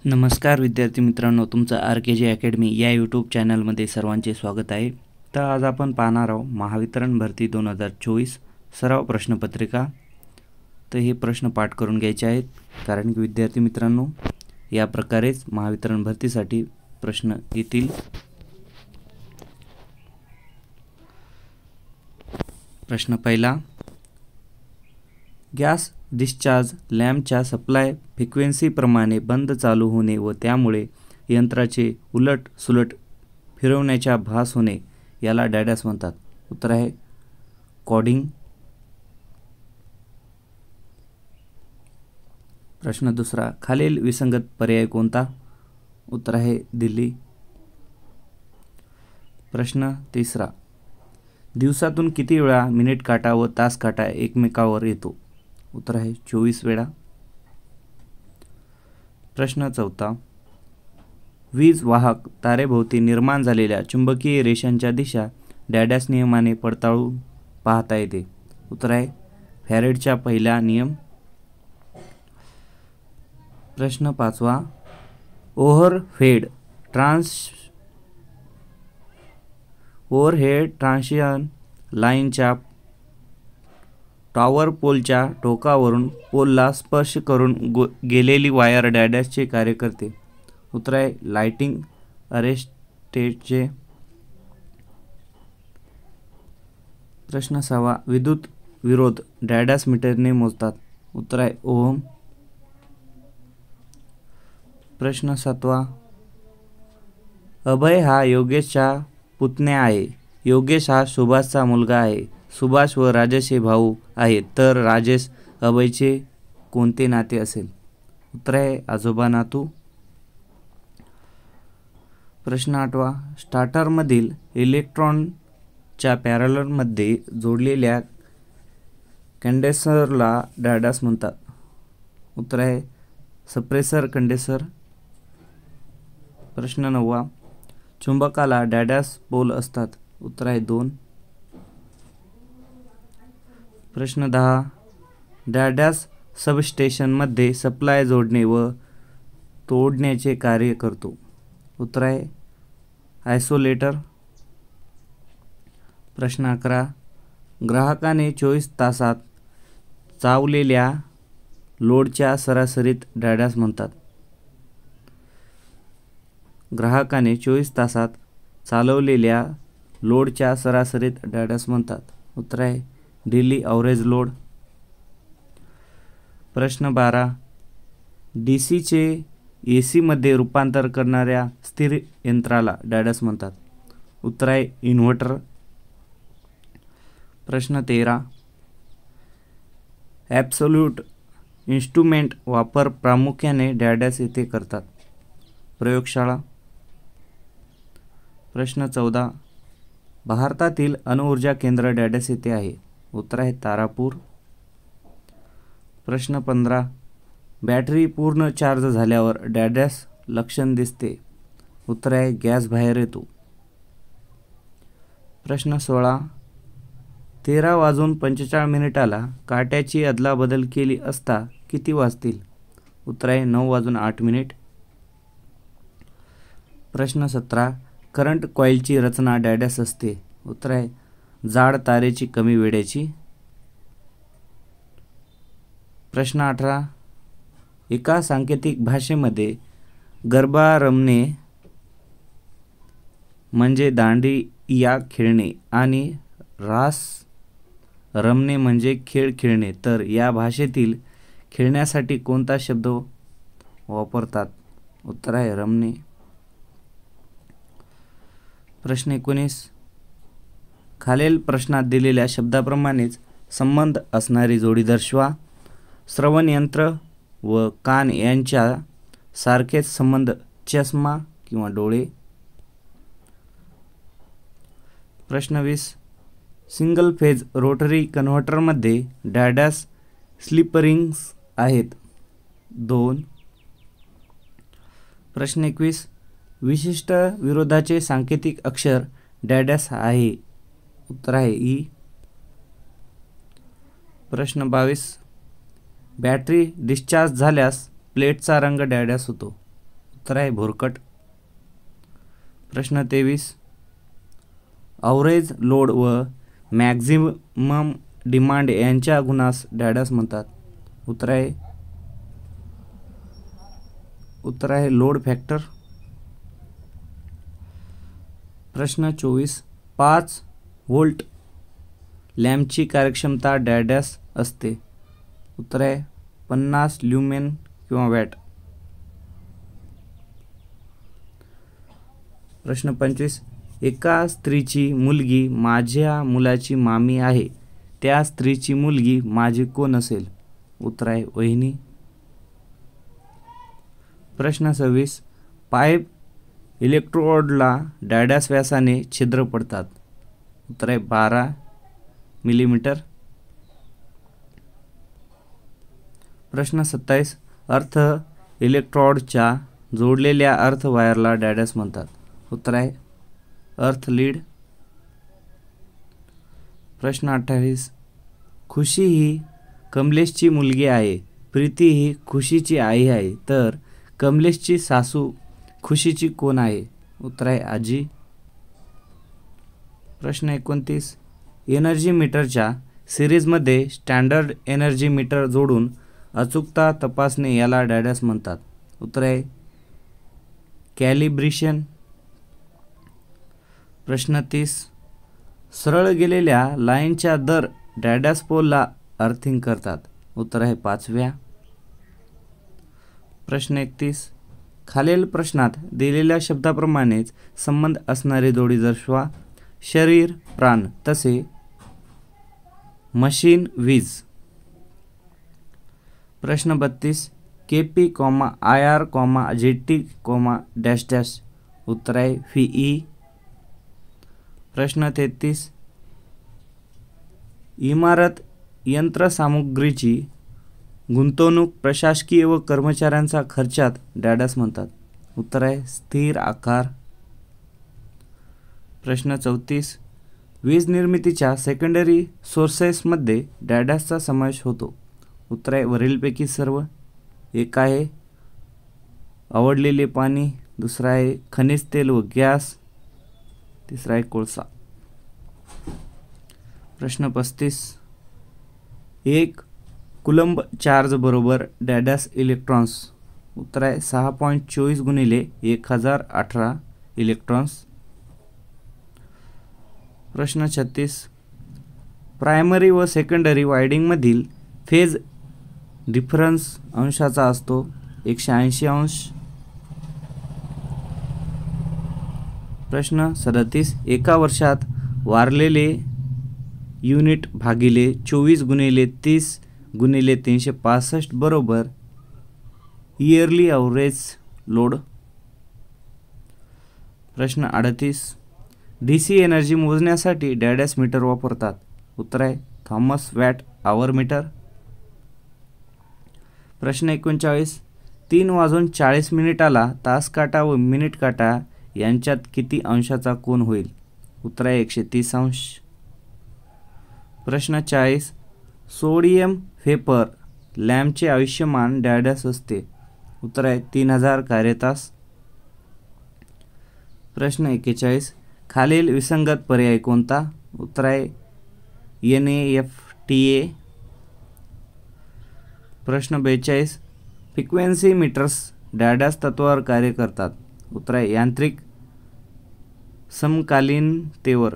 नमस्कार विद्यार्थी मित्रांनो, तुमचं RKG अकॅडमी या यूट्यूब चॅनलमध्ये सर्वांचे स्वागत आहे. तर आज आपण पाहणार आहोत महावितरण भरती 2024 सराव प्रश्नपत्रिका. तर हे प्रश्न पाठ करून घ्यायचे आहेत, कारण की विद्यार्थी मित्रांनो या प्रकारेच महावितरण भरतीसाठी प्रश्न येतील. प्रश्न पहिला, गॅस डिस्चार्ज लॅम्पच्या सप्लाय फ्रिक्वेन्सीप्रमाणे बंद चालू होणे व त्यामुळे यंत्राचे उलट सुलट फिरवण्याचा भास होणे याला डॅडॅस म्हणतात. उत्तर आहे कॉडिंग. प्रश्न दुसरा, खालील विसंगत पर्याय कोणता? उत्तर आहे दिल्ली. प्रश्न तिसरा, दिवसातून किती वेळा मिनिट काटा व तास काटा एकमेकावर येतो? उत्तर आहे 24 वेळा. प्रश्न चौथा, वीज वाहक तारेभोवती निर्माण झालेल्या चुंबकीय रेषांच्या दिशा डॅडॅस नियमाने पडताळून पाहता येते? उत्तर आहे फॅरेडचा पहिला नियम. प्रश्न पाचवा, ओव्हरहेड ट्रान्समिशन लाईनच्या टॉवर पोलच्या टोकावरून पोलला स्पर्श करून गेलेली वायर डॅडॅसचे कार्य करते? उत्तर आहे लाइटिंग अरेस्टेडचे. प्रश्न सहावा, विद्युत विरोध डॅडॅस मीटरने मोजतात? उत्तर आहे ओहम. प्रश्न सातवा, अभय हा योगेशचा पुतण्या आहे. योगेश हा सुभाषचा मुलगा आहे. सुभाष व राजेश हे भाऊ आहेत, तर राजेश अभयचे कोणते नाते असेल? उत्तर आहे आजोबा नातू. प्रश्न आठवा, स्टार्टरमधील इलेक्ट्रॉनच्या पॅरललमध्ये जोडलेल्या कंडेन्सरला डॅडॅस म्हणतात? उत्तर आहे सप्रेसर कंडेन्सर. प्रश्न नववा, चुंबकाला डॅडॅस पोल असतात? उत्तर आहे 2. प्रश्न 10, डॅडॅस सबस्टेशनमध्ये सप्लाय जोडणे व तोडण्याचे कार्य करतो? उत्तर आहे आयसोलेटर. प्रश्न 11, ग्राहकाने 24 तासात चावलेल्या लोडच्या सरासरीत डॅडॅस म्हणतात? ग्राहकाने 24 तासात चालवलेल्या लोडच्या सरासरीत डॅडॅस म्हणतात? उत्तर आहे डेली ॲव्हरेज लोड. प्रश्न 12, डीसीचे एसीमध्ये रूपांतर करणाऱ्या स्थिर यंत्राला डॅडॅस म्हणतात? उत्तर आहे इन्व्हर्टर. प्रश्न 13, ॲब्सोल्यूट इन्स्ट्रुमेंट वापर प्रामुख्याने डॅडॅस येथे करतात? प्रयोगशाळा. प्रश्न 14, भारतातील अणुऊर्जा केंद्र डॅडॅस येथे आहे? उत्तर आहे तारापूर. प्रश्न 15, बॅटरी पूर्ण चार्ज झाल्यावर डॅडॅस लक्षण दिसते? उत्तर आहे गॅस बाहेर येतो. प्रश्न 16, 13:45 काट्याची अदलाबदल केली असता किती वाजतील? उत्तर आहे 9:08. प्रश्न 17, करंट कॉईलची रचना डॅडॅस असते? उत्तर आहे जाड तारेची कमी वेड्याची. प्रश्न 18, एका सांकेतिक भाषेमध्ये गरबा रमणे म्हणजे दांडिया खेळणे आणि रास रमणे म्हणजे खेळ खेळणे, तर या भाषेतील खेळण्यासाठी कोणता शब्द वापरतात? उत्तर आहे रमणे. प्रश्न 19, खालील प्रश्नात दिलेल्या शब्दाप्रमाणेच संबंध असणारी जोडी दर्शवा. श्रवण यंत्र व कान यांच्या सारखेच संबंध चष्मा किंवा डोळे. प्रश्न 20, सिंगल फेज रोटरी कन्व्हर्टरमध्ये डॅडॅस स्लिप रिंग्स आहेत? 2. प्रश्न 21, विशिष्ट विरोधाचे सांकेतिक अक्षर डॅडॅस आहे? उत्तर आहे ई. प्रश्न 22, बॅटरी डिस्चार्ज झाल्यास प्लेटचा रंग डॅडॅस होतो? उत्तर आहे भोरकट. प्रश्न 23, अवरेज लोड व मॅक्झिमम डिमांड यांच्या गुणास डॅडस म्हणतात. उत्तर आहे लोड फॅक्टर. प्रश्न 24, 5 व्होल्ट लॅम्पची कार्यक्षमता डॅडस असते. उत्तर आहे 50 ल्युमेन किंवा वॅट. प्रश्न 25, एका स्त्रीची मुलगी माझ्या मुलाची मामी आहे. त्या स्त्रीची मुलगी माझी कोण असेल? उत्तर आहे वहिनी. प्रश्न 26, पाईप इलेक्ट्रोडला डॅडस व्यासाने छिद्र पडतात. उत्तर आहे 12 मिलीमीटर. प्रश्न 27, अर्थ इलेक्ट्रोडच्या जोडलेल्या अर्थ वायरला डॅडस म्हणतात. उत्तर आहे अर्थ लीड. प्रश्न 28, खुशी ही कमलेशची मुलगी आहे. प्रीती ही खुशीची आई आहे. तर कमलेशची सासू खुशीची कोण आहे? उत्तर आहे आजी. प्रश्न 29, एनर्जी मीटरच्या सिरीजमध्ये स्टँडर्ड एनर्जी मीटर जोडून अचूकता तपासणे याला डॅडस म्हणतात. उत्तर आहे कॅलिब्रेशन. प्रश्न 30, सरळ गेलेल्या लाईनच्या दर डॅडस पोलला अर्थिंग करतात. उत्तर आहे 5व्या. प्रश्न 31, खालील प्रश्नात दिलेल्या शब्दाप्रमाणेच संबंध असणारी जोडी दर्शवा. शरीर प्राण तसे मशीन वीज. प्रश्न 32, KP IR GT dash dash. उत्तर आहे VE. प्रश्न 33, इमारत यंत्रसामुग्रीची गुंतवणूक प्रशासकीय व कर्मचाऱ्यांचा खर्चात डॅडस म्हणतात. उत्तर आहे स्थिर आकार. प्रश्न 34, वीज निर्मितीच्या सेकंडरी सोर्सेसमध्ये डॅडसचा समावेश होतो. उत्तर आहे वरीलपैकी सर्व. एक आहे आवडलेले पाणी, दुसरा आहे खनिज तेल व गॅस, तिसरा आहे कोळसा. प्रश्न 35, 1 कुलंब चार्ज बरोबर डॅडस इलेक्ट्रॉन्स. उत्तर आहे 6.24 गुणिले 1018 इलेक्ट्रॉन्स. प्रश्न 36, प्रायमरी व सेकंडरी वायडिंगमधील फेज डिफरन्स अंशाचा असतो 180 अंश. प्रश्न 37, एका वर्षात वारलेले युनिट भागिले 24 गुणिले 30 गुणिले 365 बरोबर इयरली ॲव्हरेज लोड. प्रश्न 38, DC एनर्जी मोजण्यासाठी डॅडस मीटर वापरतात. उत्तर आहे थॉमस वॅट आवर मीटर. प्रश्न 39, 3:40 तास काटा व मिनिट काटा यांच्यात किती अंशाचा कोन होईल? उत्तर आहे 130 अंश. प्रश्न 40, सोडियम वेपर लॅम्पचे आयुष्यमान डॅडस असते. उत्तर आहे 3000 कार्यतास. प्रश्न 41, खालील विसंगत पर्याय कोणता? उत्तर आहे NAFTA. प्रश्न 42, फ्रिक्वेन्सी मीटर्स डॅडस तत्वावर कार्य करतात. उत्तर आहे यांत्रिक समकालीनतेवर.